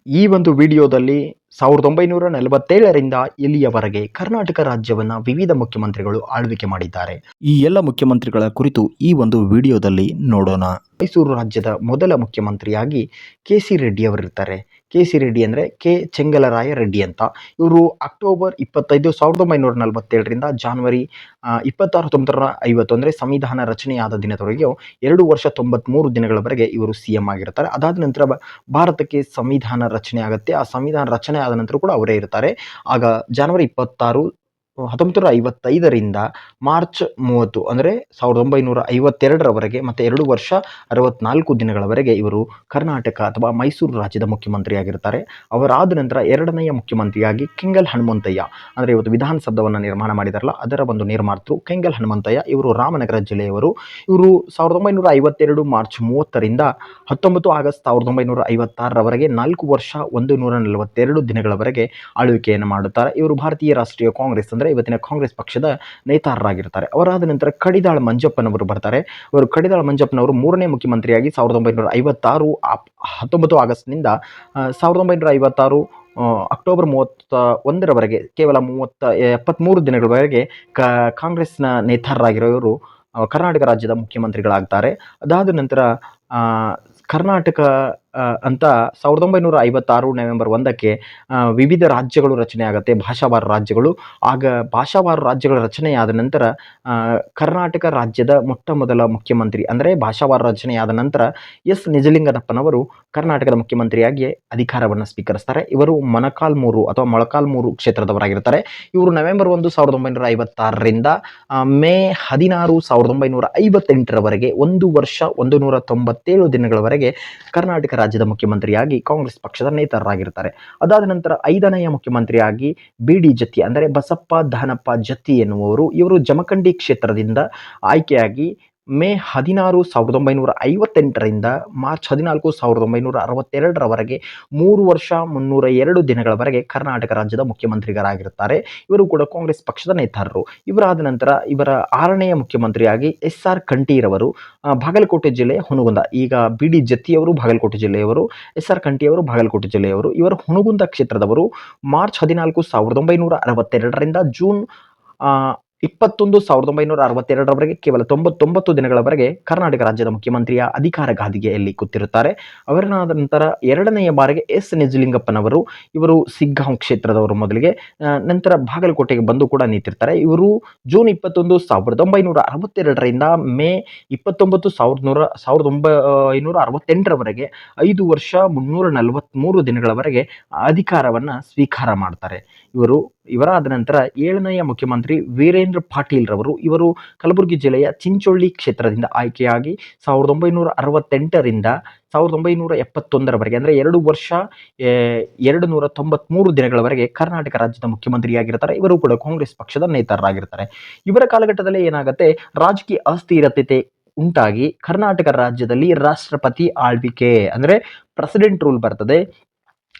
ಈ ಒಂದು ವಿಡಿಯೋದಲ್ಲಿ 1947ರಿಂದ ಇಲ್ಲಿಯವರೆಗೆ ಕರ್ನಾಟಕ ರಾಜ್ಯವನ್ನು ವಿವಿಧ ಮುಖ್ಯಮಂತ್ರಿಗಳು ಆಳ್ವಿಕೆ ಮಾಡಿದ್ದಾರೆ. ಈ ಎಲ್ಲ ಮುಖ್ಯಮಂತ್ರಿಗಳ ಕುರಿತು ಈ ಒಂದು ವಿಡಿಯೋದಲ್ಲಿ ನೋಡೋಣ. ಮೈಸೂರು ರಾಜ್ಯದ ಮೊದಲ ಮುಖ್ಯಮಂತ್ರಿಯಾಗಿ ಕೆ.ಸಿ. ರೆಡ್ಡಿ ಅವರಿರ್ತಾರೆ. ಕೆ.ಸಿ. ರೆಡ್ಡಿ ಅಂದರೆ ಕೆ. ಚೆಂಗಲರಾಯ ರೆಡ್ಡಿ ಅಂತ. ಇವರು ಅಕ್ಟೋಬರ್ 25, 1947ರಿಂದ ಜಾನ್ವರಿ 26, 1950 ಅಂದರೆ ಸಂವಿಧಾನ ರಚನೆಯಾದ ದಿನದವರೆಗೆ 2 ವರ್ಷ 93 ದಿನಗಳವರೆಗೆ ಇವರು CM ಆಗಿರ್ತಾರೆ. ಅದಾದ ನಂತರ ಭಾರತಕ್ಕೆ ಸಂವಿಧಾನ ರಚನೆ ಆಗುತ್ತೆ. ಆ ಸಂವಿಧಾನ ರಚನೆ ಆದ ನಂತರ ಕೂಡ ಅವರೇ ಇರ್ತಾರೆ. ಆಗ ಜನವರಿ 26, 1955ರಿಂದ ಮಾರ್ಚ್ 30 ಅಂದರೆ 1952ರವರೆಗೆ ಮತ್ತು 2 ವರ್ಷ 64 ದಿನಗಳವರೆಗೆ ಇವರು ಕರ್ನಾಟಕ ಅಥವಾ ಮೈಸೂರು ರಾಜ್ಯದ ಮುಖ್ಯಮಂತ್ರಿಯಾಗಿರ್ತಾರೆ. ಅವರಾದ ನಂತರ ಎರಡನೆಯ ಮುಖ್ಯಮಂತ್ರಿಯಾಗಿ ಕೆಂಗಲ್ ಹನುಮಂತಯ್ಯ ಅಂದರೆ ಇವತ್ತು ವಿಧಾನಸೌಧವನ್ನು ನಿರ್ಮಾಣ ಮಾಡಿದಾರಲ್ಲ ಅದರ ಒಂದು ನಿರ್ಮಾತೃ ಕೆಂಗಲ್ ಹನುಮಂತಯ್ಯ. ಇವರು ರಾಮನಗರ ಜಿಲ್ಲೆಯವರು. ಇವರು 1952 ಮಾರ್ಚ್ 30ರಿಂದ 19 ಆಗಸ್ಟ್ 1956ರವರೆಗೆ 4 ವರ್ಷ 142 ದಿನಗಳವರೆಗೆ ಆಳ್ವಿಕೆಯನ್ನು ಮಾಡುತ್ತಾರೆ. ಇವರು ಭಾರತೀಯ ರಾಷ್ಟ್ರೀಯ ಕಾಂಗ್ರೆಸ್ ಅಂದರೆ ಇವತ್ತಿನ ಕಾಂಗ್ರೆಸ್ ಪಕ್ಷದ ನೇತಾರರಾಗಿರ್ತಾರೆ. ಅವರಾದ ನಂತರ ಕಡಿದಾಳ ಮಂಜಪ್ಪನವರು ಬರ್ತಾರೆ. ಅವರು ಕಡಿದಾಳ ಮಂಜಪ್ಪನವರು ಮೂರನೇ ಮುಖ್ಯಮಂತ್ರಿಯಾಗಿ 1956 19 ಆಗಸ್ಟ್ನಿಂದ 1956 ಅಕ್ಟೋಬರ್ 31ರವರೆಗೆ ಕೇವಲ 73 ದಿನಗಳವರೆಗೆ ಕಾಂಗ್ರೆಸ್ನ ನೇತಾರರಾಗಿರೋರು ಕರ್ನಾಟಕ ರಾಜ್ಯದ ಮುಖ್ಯಮಂತ್ರಿಗಳಾಗ್ತಾರೆ. ಅದಾದ ನಂತರ ಕರ್ನಾಟಕ ಅಂತ 1956 ನವೆಂಬರ್ 1ಕ್ಕೆ ವಿವಿಧ ರಾಜ್ಯಗಳು ರಚನೆ ಆಗುತ್ತೆ, ಭಾಷಾವಾರು ರಾಜ್ಯಗಳು. ಆಗ ಭಾಷಾವಾರು ರಾಜ್ಯಗಳ ರಚನೆಯಾದ ನಂತರ ಕರ್ನಾಟಕ ರಾಜ್ಯದ ಮೊಟ್ಟ ಮೊದಲ ಮುಖ್ಯಮಂತ್ರಿ ಅಂದರೆ ಭಾಷಾವಾರು ರಚನೆಯಾದ ನಂತರ ಎಸ್ ನಿಜಲಿಂಗನಪ್ಪನವರು ಕರ್ನಾಟಕದ ಮುಖ್ಯಮಂತ್ರಿಯಾಗಿ ಅಧಿಕಾರವನ್ನು ಸ್ವೀಕರಿಸ್ತಾರೆ. ಇವರು ಮೊಳಕಾಲ್ಮೂರು ಕ್ಷೇತ್ರದವರಾಗಿರ್ತಾರೆ. ಇವರು ನವೆಂಬರ್ 1, 1956ರಿಂದ ಮೇ 16, 1958ರವರೆಗೆ 1 ವರ್ಷ 197 ದಿನಗಳವರೆಗೆ ಕರ್ನಾಟಕ ರಾಜ್ಯದ ಮುಖ್ಯಮಂತ್ರಿಯಾಗಿ ಕಾಂಗ್ರೆಸ್ ಪಕ್ಷದ ನೇತಾರರಾಗಿರ್ತಾರೆ. ಅದಾದ ನಂತರ 5ನೇಯ ಮುಖ್ಯಮಂತ್ರಿಯಾಗಿ BD ಜತ್ತಿ ಅಂದರೆ ಬಸಪ್ಪ ದಾನಪ್ಪ ಜತ್ತಿ ಎನ್ನುವವರು. ಇವರು ಜಮಖಂಡಿ ಕ್ಷೇತ್ರದಿಂದ ಆಯ್ಕೆಯಾಗಿ ಮೇ 16, 1958ರಿಂದ ಮಾರ್ಚ್ 14, 1962ರವರೆಗೆ 3 ವರ್ಷ 302 ದಿನಗಳವರೆಗೆ ಕರ್ನಾಟಕ ರಾಜ್ಯದ ಮುಖ್ಯಮಂತ್ರಿಗಳಾಗಿರುತ್ತಾರೆ. ಇವರು ಕೂಡ ಕಾಂಗ್ರೆಸ್ ಪಕ್ಷದ ನೇತಾರರು. ಇವರಾದ ನಂತರ ಇವರ 6ನೇಯ ಮುಖ್ಯಮಂತ್ರಿಯಾಗಿ SR ಕಂಠೀರವರು ಬಾಗಲಕೋಟೆ ಜಿಲ್ಲೆಯ ಹುನಗುಂದ. ಈಗ BD ಜತ್ತಿಯವರು ಬಾಗಲಕೋಟೆ ಜಿಲ್ಲೆಯವರು, SR ಕಂಠಿಯವರು ಬಾಗಲಕೋಟೆ ಜಿಲ್ಲೆಯವರು. ಇವರು ಹುನಗುಂದ ಕ್ಷೇತ್ರದವರು. ಮಾರ್ಚ್ 14, 1962ರಿಂದ ಜೂನ್ 21, 1962ರವರೆಗೆ ಕೇವಲ 99 ದಿನಗಳವರೆಗೆ ಕರ್ನಾಟಕ ರಾಜ್ಯದ ಮುಖ್ಯಮಂತ್ರಿಯ ಅಧಿಕಾರ ಗಾದಿಗೆಯಲ್ಲಿ ಕೂತಿರುತ್ತಾರೆ. ಅವರಾದ ನಂತರ 2ನೇಯ ಬಾರಿಗೆ ಎಸ್ ನಿಜಲಿಂಗಪ್ಪನವರು. ಇವರು ಸಿಗ್ಗಾಂವ್ ಕ್ಷೇತ್ರದವರು ಮೊದಲಿಗೆ, ನಂತರ ಬಾಗಲಕೋಟೆಗೆ ಬಂದು ಕೂಡ ನಿಂತಿರ್ತಾರೆ. ಇವರು ಜೂನ್ 21, 1962ರಿಂದ ಮೇ 29, 1968ರವರೆಗೆ 5 ವರ್ಷ 343 ದಿನಗಳವರೆಗೆ ಅಧಿಕಾರವನ್ನು ಸ್ವೀಕಾರ ಮಾಡ್ತಾರೆ. ಇವರಾದ ನಂತರ 7ನೇಯ ಮುಖ್ಯಮಂತ್ರಿ ವೀರೇಂದ್ರ ಪಾಟೀಲ್ ರವರು. ಇವರು ಕಲಬುರಗಿ ಜಿಲ್ಲೆಯ ಚಿಂಚೋಳಿ ಕ್ಷೇತ್ರದಿಂದ ಆಯ್ಕೆಯಾಗಿ 1968ರಿಂದ 1971ರವರೆಗೆ ಅಂದರೆ 2 ವರ್ಷ 293 ದಿನಗಳವರೆಗೆ ಕರ್ನಾಟಕ ರಾಜ್ಯದ ಮುಖ್ಯಮಂತ್ರಿಯಾಗಿರ್ತಾರೆ. ಇವರು ಕೂಡ ಕಾಂಗ್ರೆಸ್ ಪಕ್ಷದ ನೇತಾರರಾಗಿರ್ತಾರೆ. ಇವರ ಕಾಲಘಟ್ಟದಲ್ಲಿ ಏನಾಗುತ್ತೆ, ರಾಜಕೀಯ ಅಸ್ಥಿರತೆ ಉಂಟಾಗಿ ಕರ್ನಾಟಕ ರಾಜ್ಯದಲ್ಲಿ ರಾಷ್ಟ್ರಪತಿ ಆಳ್ವಿಕೆ ಅಂದರೆ ಪ್ರೆಸಿಡೆಂಟ್ ರೂಲ್ ಬರ್ತದೆ.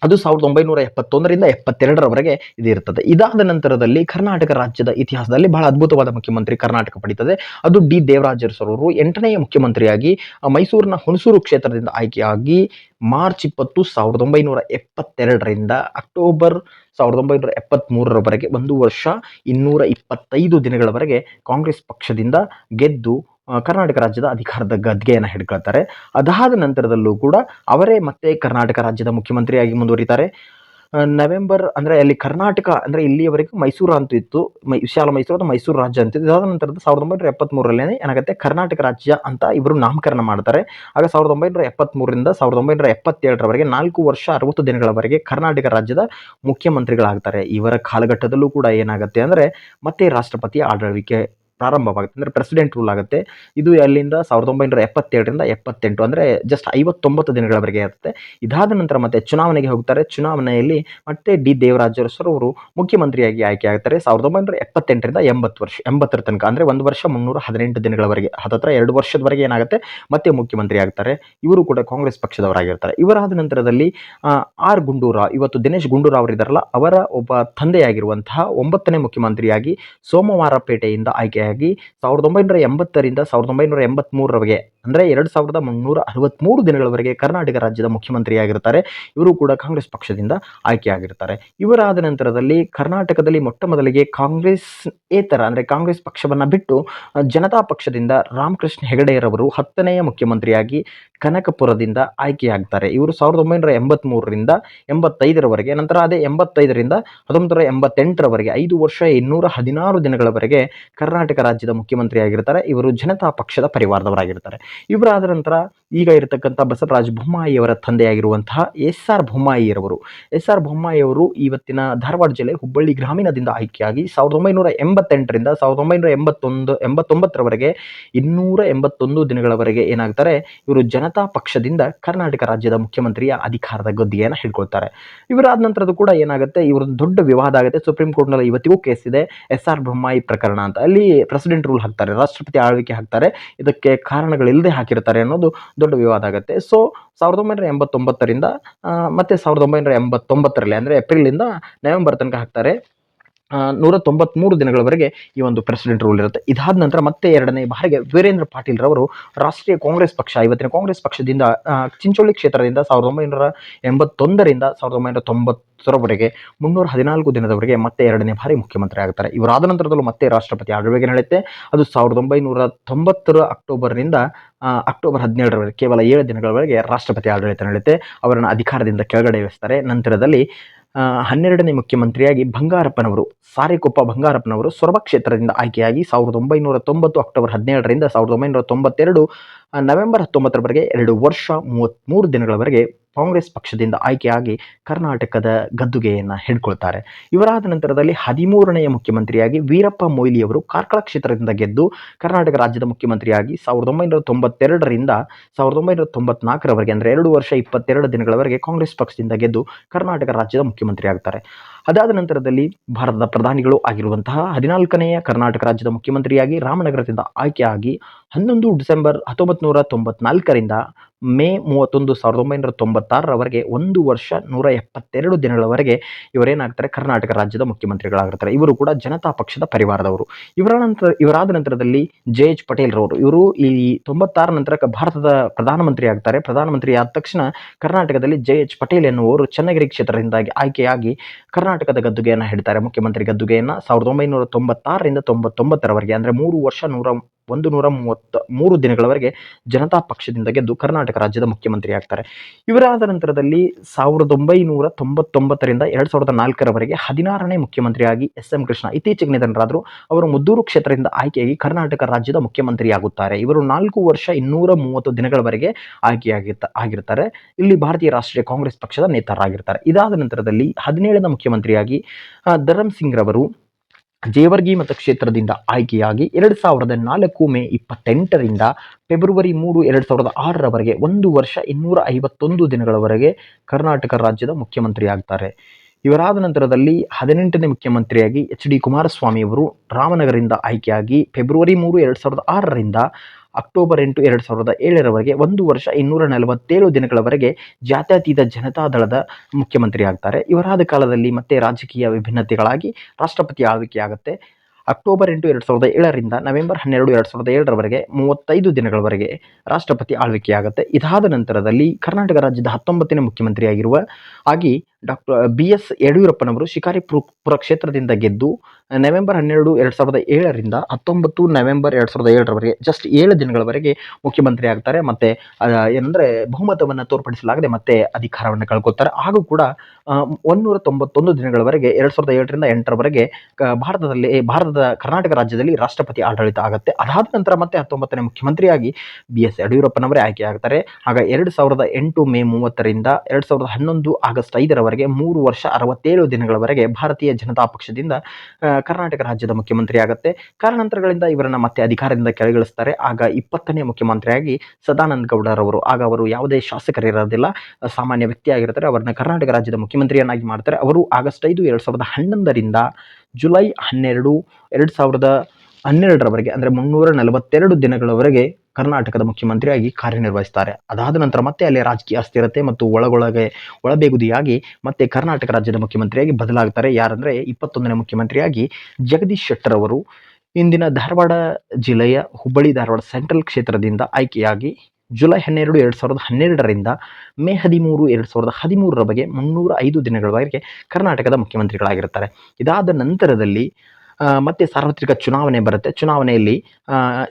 ಅದು 1971ರಿಂದ 72ರವರೆಗೆ ಇದಿರ್ತದೆ. ಇದಾದ ನಂತರದಲ್ಲಿ ಕರ್ನಾಟಕ ರಾಜ್ಯದ ಇತಿಹಾಸದಲ್ಲಿ ಬಹಳ ಅದ್ಭುತವಾದ ಮುಖ್ಯಮಂತ್ರಿ ಕರ್ನಾಟಕ ಪಡೀತದೆ. ಅದು ಡಿ ದೇವರಾಜ ಅರಸರವರು 8ನೇಯ ಮುಖ್ಯಮಂತ್ರಿಯಾಗಿ ಮೈಸೂರಿನ ಹುಣಸೂರು ಕ್ಷೇತ್ರದಿಂದ ಆಯ್ಕೆಯಾಗಿ ಮಾರ್ಚ್ 20, 1972ರಿಂದ ಅಕ್ಟೋಬರ್ 1973ರವರೆಗೆ 1 ವರ್ಷ 225 ದಿನಗಳವರೆಗೆ ಕಾಂಗ್ರೆಸ್ ಪಕ್ಷದಿಂದ ಗೆದ್ದು ಕರ್ನಾಟಕ ರಾಜ್ಯದ ಅಧಿಕಾರದ ಗದ್ಗೆಯನ್ನು ಹಿಡ್ಕೊಳ್ತಾರೆ. ಅದಾದ ನಂತರದಲ್ಲೂ ಕೂಡ ಅವರೇ ಮತ್ತೆ ಕರ್ನಾಟಕ ರಾಜ್ಯದ ಮುಖ್ಯಮಂತ್ರಿಯಾಗಿ ಮುಂದುವರಿತಾರೆ. ನವೆಂಬರ್ ಅಂದರೆ ಅಲ್ಲಿ ಕರ್ನಾಟಕ ಅಂದರೆ ಇಲ್ಲಿಯವರೆಗೂ ಮೈಸೂರು ಅಂತ ಇತ್ತು, ವಿಶಾಲ ಮೈಸೂರು ಅಥವಾ ಮೈಸೂರು ರಾಜ್ಯ ಅಂತಿತ್ತು. ಇದಾದ ನಂತರದ 1973ರಲ್ಲಿ ಏನಾಗುತ್ತೆ, ಕರ್ನಾಟಕ ರಾಜ್ಯ ಅಂತ ಇವರು ನಾಮಕರಣ ಮಾಡ್ತಾರೆ. ಆಗ 1973ರಿಂದ 1977ರವರೆಗೆ 4 ವರ್ಷ 60 ದಿನಗಳವರೆಗೆ ಕರ್ನಾಟಕ ರಾಜ್ಯದ ಮುಖ್ಯಮಂತ್ರಿಗಳಾಗ್ತಾರೆ. ಇವರ ಕಾಲಘಟ್ಟದಲ್ಲೂ ಕೂಡ ಏನಾಗುತ್ತೆ ಅಂದರೆ ಮತ್ತೆ ರಾಷ್ಟ್ರಪತಿ ಆಳ್ವಿಕೆ ಪ್ರಾರಂಭವಾಗುತ್ತೆ, ಅಂದರೆ ಪ್ರೆಸಿಡೆಂಟ್ ರೂಲ್ ಆಗುತ್ತೆ. ಇದು ಅಲ್ಲಿಂದ 1977ರಿಂದ 78 ಅಂದರೆ ಜಸ್ಟ್ 59 ದಿನಗಳವರೆಗೆ ಇರುತ್ತೆ. ಇದಾದ ನಂತರ ಮತ್ತೆ ಚುನಾವಣೆಗೆ ಹೋಗ್ತಾರೆ. ಚುನಾವಣೆಯಲ್ಲಿ ಮತ್ತೆ ಡಿ ದೇವರಾಜ ಅರಸರವರು ಮುಖ್ಯಮಂತ್ರಿಯಾಗಿ ಆಯ್ಕೆ ಆಗ್ತಾರೆ. 1978ರಿಂದ 80ರ ತನಕ ಅಂದರೆ 1 ವರ್ಷ 318 ದಿನಗಳವರೆಗೆ, ಹತ್ತತ್ರ 2 ವರ್ಷದವರೆಗೆ ಏನಾಗುತ್ತೆ ಮತ್ತೆ ಮುಖ್ಯಮಂತ್ರಿ ಆಗ್ತಾರೆ. ಇವರು ಕೂಡ ಕಾಂಗ್ರೆಸ್ ಪಕ್ಷದವರಾಗಿರ್ತಾರೆ. ಇವರಾದ ನಂತರದಲ್ಲಿ ಆರ್ ಗುಂಡೂರಾವ್, ಇವತ್ತು ದಿನೇಶ್ ಗುಂಡೂರಾವ್ ಅವರಿದ್ದಾರಲ್ಲ, ಅವರ ಒಬ್ಬ ತಂದೆಯಾಗಿರುವಂತಹ 9ನೇ ಮುಖ್ಯಮಂತ್ರಿಯಾಗಿ ಸೋಮವಾರಪೇಟೆಯಿಂದ ಆಯ್ಕೆ ಮುಖ್ಯಮಂತ್ರಿಯಾಗಿ 1980ರಿಂದ 1983ರವರೆಗೆ ಅಂದರೆ 2363 ದಿನಗಳವರೆಗೆ ಕರ್ನಾಟಕ ರಾಜ್ಯದ ಮುಖ್ಯಮಂತ್ರಿಯಾಗಿರ್ತಾರೆ. ಇವರು ಕೂಡ ಕಾಂಗ್ರೆಸ್ ಪಕ್ಷದಿಂದ ಆಯ್ಕೆಯಾಗಿರ್ತಾರೆ. ಇವರಾದ ನಂತರದಲ್ಲಿ ಕರ್ನಾಟಕದಲ್ಲಿ ಮೊಟ್ಟ ಮೊದಲಿಗೆ ಕಾಂಗ್ರೆಸ್ಸೇತರ ಅಂದರೆ ಕಾಂಗ್ರೆಸ್ ಪಕ್ಷವನ್ನು ಬಿಟ್ಟು ಜನತಾ ಪಕ್ಷದಿಂದ ರಾಮಕೃಷ್ಣ ಹೆಗಡೆಯರವರು 10ನೆಯ ಮುಖ್ಯಮಂತ್ರಿಯಾಗಿ ಕನಕಪುರದಿಂದ ಆಯ್ಕೆಯಾಗ್ತಾರೆ. ಇವರು 1983ರಿಂದ 85ರವರೆಗೆ, ನಂತರ ಅದೇ 85ರಿಂದ 1988ರವರೆಗೆ 5 ವರ್ಷ 216 ದಿನಗಳವರೆಗೆ ಕರ್ನಾಟಕ ರಾಜ್ಯದ ಮುಖ್ಯಮಂತ್ರಿಯಾಗಿರ್ತಾರೆ. ಇವರು ಜನತಾ ಪಕ್ಷದ ಪರಿವಾರದವರಾಗಿರ್ತಾರೆ. ಇವರಾದ ನಂತರ ಈಗ ಇರತಕ್ಕಂಥ ಬಸವರಾಜ ಬೊಮ್ಮಾಯಿಯವರ ತಂದೆಯಾಗಿರುವಂತಹ ಎಸ್.ಆರ್. ಬೊಮ್ಮಾಯಿಯರವರು ಇವತ್ತಿನ ಧಾರವಾಡ ಜಿಲ್ಲೆ ಹುಬ್ಬಳ್ಳಿ ಗ್ರಾಮೀಣದಿಂದ ಆಯ್ಕೆಯಾಗಿ 1988ರಿಂದ 1989ರವರೆಗೆ 281 ದಿನಗಳವರೆಗೆ ಏನಾಗ್ತಾರೆ, ಇವರು ಜನತಾ ಪಕ್ಷದಿಂದ ಕರ್ನಾಟಕ ರಾಜ್ಯದ ಮುಖ್ಯಮಂತ್ರಿಯ ಅಧಿಕಾರದ ಗದ್ದುಗೆಯನ್ನು ಹಿಡ್ಕೊಳ್ತಾರೆ. ಇವರಾದ ನಂತರದ್ದು ಕೂಡ ಏನಾಗುತ್ತೆ, ಇವ್ರದ್ದು ದೊಡ್ಡ ವಿವಾದ ಆಗುತ್ತೆ. ಸುಪ್ರೀಂ ಕೋರ್ಟ್ನಲ್ಲಿ ಇವತ್ತಿಗೂ ಕೇಸ್ ಇದೆ, ಎಸ್.ಆರ್. ಬೊಮ್ಮಾಯಿ ಪ್ರಕರಣ ಅಂತ. ಅಲ್ಲಿ ಪ್ರೆಸಿಡೆಂಟ್ ರೂಲ್ ಹಾಕ್ತಾರೆ, ರಾಷ್ಟ್ರಪತಿ ಆಳ್ವಿಕೆ ಹಾಕ್ತಾರೆ. ಇದಕ್ಕೆ ಕಾರಣಗಳಿಲ್ಲದೆ ಹಾಕಿರ್ತಾರೆ ಅನ್ನೋದು ದೊಡ್ಡ ವಿವಾದ ಆಗುತ್ತೆ. ಸೊ 1989ರಿಂದ ಮತ್ತೆ 1989ರಲ್ಲಿ ಅಂದರೆ ಏಪ್ರಿಲಿಂದ ನವೆಂಬರ್ ತನಕ ಹಾಕ್ತಾರೆ. 193 ದಿನಗಳವರೆಗೆ ಈ ಒಂದು ಪ್ರೆಸಿಡೆಂಟ್ ರೂಲ್ ಇರುತ್ತೆ. ಇದಾದ ನಂತರ ಮತ್ತೆ ಎರಡನೇ ಬಾರಿಗೆ ವೀರೇಂದ್ರ ಪಾಟೀಲ್ ರವರು ರಾಷ್ಟ್ರೀಯ ಕಾಂಗ್ರೆಸ್ ಪಕ್ಷ, ಇವತ್ತಿನ ಕಾಂಗ್ರೆಸ್ ಪಕ್ಷದಿಂದ ಚಿಂಚೋಳಿ ಕ್ಷೇತ್ರದಿಂದ 1981ರಿಂದ 1990ರವರೆಗೆ 314 ದಿನದವರೆಗೆ ಮತ್ತೆ ಎರಡನೇ ಬಾರಿ ಮುಖ್ಯಮಂತ್ರಿ ಆಗ್ತಾರೆ. ಇವರಾದ ನಂತರದಲ್ಲೂ ಮತ್ತೆ ರಾಷ್ಟ್ರಪತಿ ಆಳ್ವಿಕೆ ನಡೆಯುತ್ತೆ. ಅದು 1990 ಅಕ್ಟೋಬರ್ನಿಂದ ಅಕ್ಟೋಬರ್ 17ರವರೆಗೆ ಕೇವಲ 7 ದಿನಗಳವರೆಗೆ ರಾಷ್ಟ್ರಪತಿ ಆಡಳಿತ ನಡೆಯುತ್ತೆ. ಅವರನ್ನು ಅಧಿಕಾರದಿಂದ ಕೆಳಗಡೆ ಇಳಿಸ್ತಾರೆ. ನಂತರದಲ್ಲಿ 12ನೇ ಮುಖ್ಯಮಂತ್ರಿಯಾಗಿ ಸಾರೆಕೊಪ್ಪ ಬಂಗಾರಪ್ಪನವರು ಸೊರಬ ಕ್ಷೇತ್ರದಿಂದ ಆಯ್ಕೆಯಾಗಿ 1990 ಅಕ್ಟೋಬರ್ 17ರಿಂದ 1992 ನವೆಂಬರ್ 19ರವರೆಗೆ 2 ವರ್ಷ 33 ದಿನಗಳವರೆಗೆ ಕಾಂಗ್ರೆಸ್ ಪಕ್ಷದಿಂದ ಆಯ್ಕೆಯಾಗಿ ಕರ್ನಾಟಕದ ಗದ್ದುಗೆಯನ್ನು ಹಿಡ್ಕೊಳ್ತಾರೆ. ಇವರಾದ ನಂತರದಲ್ಲಿ 13ನೆಯ ಮುಖ್ಯಮಂತ್ರಿಯಾಗಿ ವೀರಪ್ಪ ಮೊಯ್ಲಿಯವರು ಕಾರ್ಕಳ ಕ್ಷೇತ್ರದಿಂದ ಗೆದ್ದು ಕರ್ನಾಟಕ ರಾಜ್ಯದ ಮುಖ್ಯಮಂತ್ರಿಯಾಗಿ 1992ರಿಂದ 1994ರವರೆಗೆ ಅಂದರೆ 2 ವರ್ಷ 22 ದಿನಗಳವರೆಗೆ ಕಾಂಗ್ರೆಸ್ ಪಕ್ಷದಿಂದ ಗೆದ್ದು ಕರ್ನಾಟಕ ರಾಜ್ಯದ ಮುಖ್ಯಮಂತ್ರಿ ಆಗ್ತಾರೆ. ಅದಾದ ನಂತರದಲ್ಲಿ ಭಾರತದ ಪ್ರಧಾನಿಗಳು ಆಗಿರುವಂತಹ 14ನೆಯ ಕರ್ನಾಟಕ ರಾಜ್ಯದ ಮುಖ್ಯಮಂತ್ರಿಯಾಗಿ ರಾಮನಗರದಿಂದ ಆಯ್ಕೆಯಾಗಿ 11 ಡಿಸೆಂಬರ್ 1994ರಿಂದ ಮೇ 31, 1996ರವರೆಗೆ 1 ವರ್ಷ 172 ದಿನಗಳವರೆಗೆ ಇವರೇನಾಗ್ತಾರೆ, ಕರ್ನಾಟಕ ರಾಜ್ಯದ ಮುಖ್ಯಮಂತ್ರಿಗಳಾಗಿರ್ತಾರೆ. ಇವರು ಕೂಡ ಜನತಾ ಪಕ್ಷದ ಪರಿವಾರದವರು. ಇವರಾದ ನಂತರದಲ್ಲಿ ಜೆ.ಎಚ್. ಪಟೇಲ್ ರವರು, ಇವರು ಈ 96 ನಂತರ ಭಾರತದ ಪ್ರಧಾನಮಂತ್ರಿ ಆಗ್ತಾರೆ. ಪ್ರಧಾನಮಂತ್ರಿ ಆದ ತಕ್ಷಣ ಕರ್ನಾಟಕದಲ್ಲಿ ಜೆ.ಎಚ್. ಪಟೇಲ್ ಎನ್ನುವರು ಚನ್ನಗಿರಿ ಕ್ಷೇತ್ರದಿಂದ ಆಯ್ಕೆಯಾಗಿ ಕರ್ನಾಟಕದ ಗದ್ದುಗೆಯನ್ನು ಹಿಡಿತಾರೆ, ಮುಖ್ಯಮಂತ್ರಿ ಗದ್ದುಗೆಯನ್ನು 1996ರಿಂದ 99ರವರೆಗೆ ಅಂದರೆ 3 ವರ್ಷ 133 ದಿನಗಳವರೆಗೆ ಜನತಾ ಪಕ್ಷದಿಂದ ಗೆದ್ದು ಕರ್ನಾಟಕ ರಾಜ್ಯದ ಮುಖ್ಯಮಂತ್ರಿ ಆಗ್ತಾರೆ. ಇವರಾದ ನಂತರದಲ್ಲಿ 1999ರಿಂದ 2004ರವರೆಗೆ 16ನೇ ಮುಖ್ಯಮಂತ್ರಿಯಾಗಿ ಎಸ್.ಎಂ. ಕೃಷ್ಣ ಇತ್ತೀಚೆಗೆ ನಿಧನರಾದರು. ಅವರು ಮುದ್ದೂರು ಕ್ಷೇತ್ರದಿಂದ ಆಯ್ಕೆಯಾಗಿ ಕರ್ನಾಟಕ ರಾಜ್ಯದ ಮುಖ್ಯಮಂತ್ರಿಯಾಗುತ್ತಾರೆ. ಇವರು 4 ವರ್ಷ 230 ದಿನಗಳವರೆಗೆ ಆಗಿರ್ತಾರೆ. ಇಲ್ಲಿ ಭಾರತೀಯ ರಾಷ್ಟ್ರೀಯ ಕಾಂಗ್ರೆಸ್ ಪಕ್ಷದ ನೇತಾರರಾಗಿರ್ತಾರೆ. ಇದಾದ ನಂತರದಲ್ಲಿ 17ನೇ ಮುಖ್ಯಮಂತ್ರಿಯಾಗಿ ಧರಮ್ ಸಿಂಗ್ ರವರು ಜೇವರ್ಗಿ ಮತಕ್ಷೇತ್ರದಿಂದ ಆಯ್ಕೆಯಾಗಿ 2004 ಮೇ 28ರಿಂದ ಫೆಬ್ರವರಿ 3, 2006ರವರೆಗೆ 1 ವರ್ಷ 251 ದಿನಗಳವರೆಗೆ ಕರ್ನಾಟಕ ರಾಜ್ಯದ ಮುಖ್ಯಮಂತ್ರಿ ಆಗ್ತಾರೆ. ಇವರಾದ ನಂತರದಲ್ಲಿ 18ನೇ ಮುಖ್ಯಮಂತ್ರಿಯಾಗಿ ಎಚ್.ಡಿ. ಕುಮಾರಸ್ವಾಮಿಯವರು ರಾಮನಗರದಿಂದ ಆಯ್ಕೆಯಾಗಿ ಫೆಬ್ರವರಿ 3, 2006ರಿಂದ ಅಕ್ಟೋಬರ್ 8, 2007ರವರೆಗೆ 1 ವರ್ಷ 247 ದಿನಗಳವರೆಗೆ ಜಾತ್ಯತೀತ ಜನತಾದಳದ ಮುಖ್ಯಮಂತ್ರಿ ಆಗ್ತಾರೆ. ಇವರಾದ ಕಾಲದಲ್ಲಿ ಮತ್ತೆ ರಾಜಕೀಯ ವಿಭಿನ್ನತೆಗಳಾಗಿ ರಾಷ್ಟ್ರಪತಿ ಆಳ್ವಿಕೆ ಆಗುತ್ತೆ. ಅಕ್ಟೋಬರ್ 8, 2007ರಿಂದ ನವೆಂಬರ್ 12, 2007ರವರೆಗೆ 35 ದಿನಗಳವರೆಗೆ ರಾಷ್ಟ್ರಪತಿ ಆಳ್ವಿಕೆಯಾಗುತ್ತೆ. ಇದಾದ ನಂತರದಲ್ಲಿ ಕರ್ನಾಟಕ ರಾಜ್ಯದ 19ನೇ ಮುಖ್ಯಮಂತ್ರಿಯಾಗಿರುವ ಡಾಕ್ಟರ್ ಬಿ.ಎಸ್. ಯಡಿಯೂರಪ್ಪನವರು ಶಿಕಾರಿಪುರ ಕ್ಷೇತ್ರದಿಂದ ಗೆದ್ದು ನವೆಂಬರ್ 12, 2007ರಿಂದ 19 ನವೆಂಬರ್ 2007ರವರೆಗೆ ಜಸ್ಟ್ 7 ದಿನಗಳವರೆಗೆ ಮುಖ್ಯಮಂತ್ರಿ ಆಗ್ತಾರೆ. ಮತ್ತು ಏನಂದರೆ ಬಹುಮತವನ್ನು ತೋರ್ಪಡಿಸಲಾಗದೆ ಮತ್ತೆ ಅಧಿಕಾರವನ್ನು ಕಳ್ಕೊತಾರೆ. ಹಾಗೂ ಕೂಡ 191 ದಿನಗಳವರೆಗೆ 2007ರಿಂದ 8ರವರೆಗೆ ಭಾರತದ ಕರ್ನಾಟಕ ರಾಜ್ಯದಲ್ಲಿ ರಾಷ್ಟ್ರಪತಿ ಆಡಳಿತ ಆಗುತ್ತೆ. ಅದಾದ ನಂತರ ಮತ್ತೆ 19ನೇ ಮುಖ್ಯಮಂತ್ರಿಯಾಗಿ ಬಿ.ಎಸ್. ಯಡಿಯೂರಪ್ಪನವರೇ ಆಯ್ಕೆಯಾಗ್ತಾರೆ. ಆಗ 2008 ಮೇ 30ರಿಂದ 2011 ಆಗಸ್ಟ್ 5ರವರೆಗೆ 3 ವರ್ಷ 67 ದಿನಗಳವರೆಗೆ ಭಾರತೀಯ ಜನತಾ ಪಕ್ಷದಿಂದ ಕರ್ನಾಟಕ ರಾಜ್ಯದ ಮುಖ್ಯಮಂತ್ರಿ ಆಗುತ್ತೆ. ಕಾರಣಾಂತರಗಳಿಂದ ಇವರನ್ನು ಮತ್ತೆ ಅಧಿಕಾರದಿಂದ ಕೆಳಗಿಳಿಸ್ತಾರೆ. ಆಗ 20ನೇ ಮುಖ್ಯಮಂತ್ರಿಯಾಗಿ ಸದಾನಂದ ಗೌಡರವರು, ಆಗ ಅವರು ಯಾವುದೇ ಶಾಸಕರಿರೋದಿಲ್ಲ, ಸಾಮಾನ್ಯ ವ್ಯಕ್ತಿಯಾಗಿರ್ತಾರೆ, ಅವರನ್ನ ಕರ್ನಾಟಕ ರಾಜ್ಯದ ಮುಖ್ಯಮಂತ್ರಿಯನ್ನಾಗಿ ಮಾಡ್ತಾರೆ. ಅವರು ಆಗಸ್ಟ್ 5, 2011ರಿಂದ ಜುಲೈ 12, 2012ರವರೆಗೆ ಅಂದರೆ 342 ದಿನಗಳವರೆಗೆ ಕರ್ನಾಟಕದ ಮುಖ್ಯಮಂತ್ರಿಯಾಗಿ ಕಾರ್ಯನಿರ್ವಹಿಸ್ತಾರೆ. ಅದಾದ ನಂತರ ಮತ್ತೆ ಅಲ್ಲಿ ರಾಜಕೀಯ ಅಸ್ಥಿರತೆ ಮತ್ತು ಒಳಬೇಗುದಿಯಾಗಿ ಮತ್ತೆ ಕರ್ನಾಟಕ ರಾಜ್ಯದ ಮುಖ್ಯಮಂತ್ರಿಯಾಗಿ ಬದಲಾಗ್ತಾರೆ. ಯಾರಂದರೆ 21ನೇ ಮುಖ್ಯಮಂತ್ರಿಯಾಗಿ ಜಗದೀಶ್ ಶೆಟ್ಟರ್ ಅವರು ಇಂದಿನ ಧಾರವಾಡ ಜಿಲ್ಲೆಯ ಹುಬ್ಬಳ್ಳಿ ಧಾರವಾಡ ಸೆಂಟ್ರಲ್ ಕ್ಷೇತ್ರದಿಂದ ಆಯ್ಕೆಯಾಗಿ ಜುಲೈ 12, 2012ರಿಂದ ಮೇ 13, 2013ರವರೆಗೆ 305 ದಿನಗಳವರೆಗೆ ಕರ್ನಾಟಕದ ಮುಖ್ಯಮಂತ್ರಿಗಳಾಗಿರ್ತಾರೆ. ಇದಾದ ನಂತರದಲ್ಲಿ ಮತ್ತೆ ಸಾರ್ವತ್ರಿಕ ಚುನಾವಣೆ ಬರುತ್ತೆ. ಚುನಾವಣೆಯಲ್ಲಿ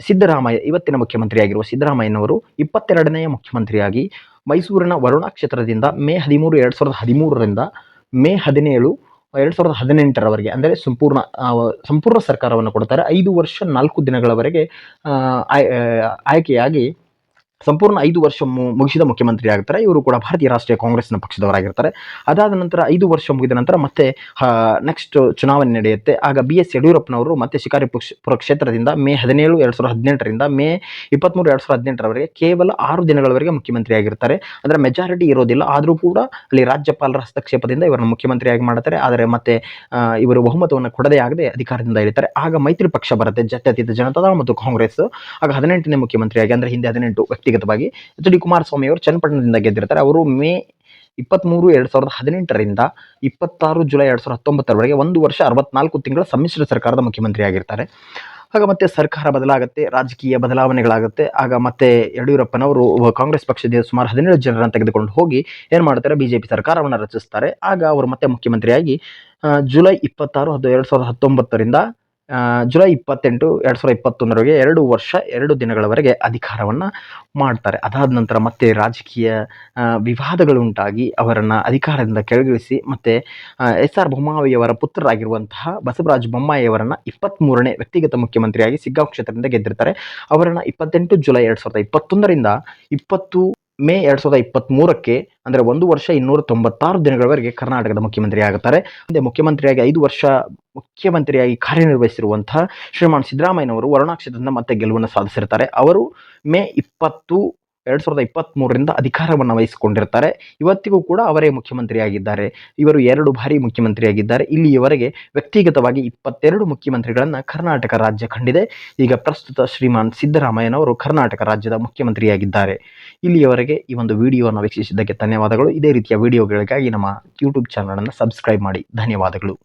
ಸಿದ್ದರಾಮಯ್ಯ, ಇವತ್ತಿನ ಮುಖ್ಯಮಂತ್ರಿಯಾಗಿರುವ ಸಿದ್ದರಾಮಯ್ಯನವರು 22ನೇ ಮುಖ್ಯಮಂತ್ರಿಯಾಗಿ ಮೈಸೂರಿನ ವರುಣಾ ಕ್ಷೇತ್ರದಿಂದ ಮೇ 13, 2013ರಿಂದ ಮೇ 17, 2018ರವರೆಗೆ ಅಂದರೆ ಸಂಪೂರ್ಣ ಸರ್ಕಾರವನ್ನು ಕೊಡ್ತಾರೆ. 5 ವರ್ಷ 4 ದಿನಗಳವರೆಗೆ ಆಯ್ಕೆಯಾಗಿ ಸಂಪೂರ್ಣ 5 ವರ್ಷ ಮುಗಿಸಿದ ಮುಖ್ಯಮಂತ್ರಿ ಆಗ್ತಾರೆ. ಇವರು ಕೂಡ ಭಾರತೀಯ ರಾಷ್ಟ್ರೀಯ ಕಾಂಗ್ರೆಸ್ನ ಪಕ್ಷದವರಾಗಿರ್ತಾರೆ. ಅದಾದ ನಂತರ 5 ವರ್ಷ ಮುಗಿದ ನಂತರ ಮತ್ತೆ ನೆಕ್ಸ್ಟ್ ಚುನಾವಣೆ ನಡೆಯುತ್ತೆ. ಆಗ BS ಯಡಿಯೂರಪ್ಪನವರು ಮತ್ತೆ ಶಿಕಾರಿಪುರ ಕ್ಷೇತ್ರದಿಂದ ಮೇ 17, 2018ರಿಂದ ಮೇ 23, 2018ರವರೆಗೆ ಕೇವಲ 6 ದಿನಗಳವರೆಗೆ ಮುಖ್ಯಮಂತ್ರಿ ಆಗಿರ್ತಾರೆ. ಅಂದರೆ ಮೆಜಾರಿಟಿ ಇರೋದಿಲ್ಲ, ಆದರೂ ಕೂಡ ಅಲ್ಲಿ ರಾಜ್ಯಪಾಲರ ಹಸ್ತಕ್ಷೇಪದಿಂದ ಇವರನ್ನು ಮುಖ್ಯಮಂತ್ರಿಯಾಗಿ ಮಾಡ್ತಾರೆ. ಆದರೆ ಮತ್ತೆ ಇವರು ಬಹುಮತವನ್ನು ಕೊಡದೇ ಆಗದೆ ಅಧಿಕಾರದಿಂದ ಇಳಿತಾರೆ. ಆಗ ಮೈತ್ರಿ ಪಕ್ಷ ಬರುತ್ತೆ, ಜಾತ್ಯತೀತ ಜನತಾದಳ ಮತ್ತು ಕಾಂಗ್ರೆಸ್. ಆಗ 18ನೇ ಮುಖ್ಯಮಂತ್ರಿಯಾಗಿ, ಅಂದರೆ ಹಿಂದೆ 18 ವ್ಯಕ್ತಿಗತವಾಗಿ HD ಕುಮಾರಸ್ವಾಮಿ ಅವರು ಚನ್ನಪಟ್ಟಣದಿಂದ ಗೆದ್ದಿರ್ತಾರೆ. ಅವರು ಮೇ 23, 2018ರಿಂದ 26 ಜುಲೈ 2019ರವರೆಗೆ 1 ವರ್ಷ 64 ತಿಂಗಳ ಸಮ್ಮಿಶ್ರ ಸರ್ಕಾರದ ಮುಖ್ಯಮಂತ್ರಿ ಆಗಿರ್ತಾರೆ. ಆಗ ಮತ್ತೆ ಸರ್ಕಾರ ಬದಲಾಗುತ್ತೆ, ರಾಜಕೀಯ ಬದಲಾವಣೆಗಳಾಗುತ್ತೆ. ಆಗ ಮತ್ತೆ ಯಡಿಯೂರಪ್ಪನವರು ಕಾಂಗ್ರೆಸ್ ಪಕ್ಷದ ಸುಮಾರು 17 ಜನರನ್ನು ತೆಗೆದುಕೊಂಡು ಹೋಗಿ ಏನು ಮಾಡ್ತಾರೆ, BJP ಸರ್ಕಾರವನ್ನು ರಚಿಸ್ತಾರೆ. ಆಗ ಅವರು ಮತ್ತೆ ಮುಖ್ಯಮಂತ್ರಿಯಾಗಿ ಜುಲೈ 26, 2019ರಿಂದ ಜುಲೈ 28, 2021ರವರೆಗೆ 2 ವರ್ಷ 2 ದಿನಗಳವರೆಗೆ ಅಧಿಕಾರವನ್ನು ಮಾಡ್ತಾರೆ. ಅದಾದ ನಂತರ ಮತ್ತೆ ರಾಜಕೀಯ ವಿವಾದಗಳುಂಟಾಗಿ ಅವರನ್ನು ಅಧಿಕಾರದಿಂದ ಕೆಳಗಿಳಿಸಿ ಮತ್ತೆ SR ಬೊಮ್ಮಾಯಿಯವರ ಪುತ್ರರಾಗಿರುವಂತಹ ಬಸವರಾಜ ಬೊಮ್ಮಾಯಿಯವರನ್ನು 23ನೇ ವ್ಯಕ್ತಿಗತ ಮುಖ್ಯಮಂತ್ರಿಯಾಗಿ ಸಿಗ್ಗಾಂವ್ ಕ್ಷೇತ್ರದಿಂದ ಗೆದ್ದಿರ್ತಾರೆ. ಅವರನ್ನು 28 ಜುಲೈ 2021ರಿಂದ 20 ಮೇ 2023ಕ್ಕೆ ಅಂದರೆ 1 ವರ್ಷ 296 ದಿನಗಳವರೆಗೆ ಕರ್ನಾಟಕದ ಮುಖ್ಯಮಂತ್ರಿ ಆಗುತ್ತಾರೆ. ಮುಂದೆ ಮುಖ್ಯಮಂತ್ರಿಯಾಗಿ 5 ವರ್ಷ ಮುಖ್ಯಮಂತ್ರಿಯಾಗಿ ಕಾರ್ಯನಿರ್ವಹಿಸಿರುವಂತಹ ಶ್ರೀಮಾನ್ ಸಿದ್ದರಾಮಯ್ಯನವರು ವರುಣಾ ಕ್ಷೇತ್ರದಿಂದ ಮತ್ತೆ ಗೆಲುವನ್ನು ಸಾಧಿಸಿರ್ತಾರೆ. ಅವರು ಮೇ 20, 2023ರಿಂದ ಅಧಿಕಾರವನ್ನು ವಹಿಸಿಕೊಂಡಿರ್ತಾರೆ. ಇವತ್ತಿಗೂ ಕೂಡ ಅವರೇ ಮುಖ್ಯಮಂತ್ರಿಯಾಗಿದ್ದಾರೆ. ಇವರು 2 ಬಾರಿ ಮುಖ್ಯಮಂತ್ರಿಯಾಗಿದ್ದಾರೆ. ಇಲ್ಲಿಯವರೆಗೆ ವ್ಯಕ್ತಿಗತವಾಗಿ 22 ಮುಖ್ಯಮಂತ್ರಿಗಳನ್ನು ಕರ್ನಾಟಕ ರಾಜ್ಯ ಕಂಡಿದೆ. ಈಗ ಪ್ರಸ್ತುತ ಶ್ರೀಮಾನ್ ಸಿದ್ದರಾಮಯ್ಯನವರು ಕರ್ನಾಟಕ ರಾಜ್ಯದ ಮುಖ್ಯಮಂತ್ರಿಯಾಗಿದ್ದಾರೆ. ಇಲ್ಲಿಯವರೆಗೆ ಈ ಒಂದು ವಿಡಿಯೋವನ್ನು ವೀಕ್ಷಿಸಿದ್ದಕ್ಕೆ ಧನ್ಯವಾದಗಳು. ಇದೇ ರೀತಿಯ ವಿಡಿಯೋಗಳಿಗಾಗಿ ನಮ್ಮ ಯೂಟ್ಯೂಬ್ ಚಾನಲನ್ನು ಸಬ್ಸ್ಕ್ರೈಬ್ ಮಾಡಿ. ಧನ್ಯವಾದಗಳು.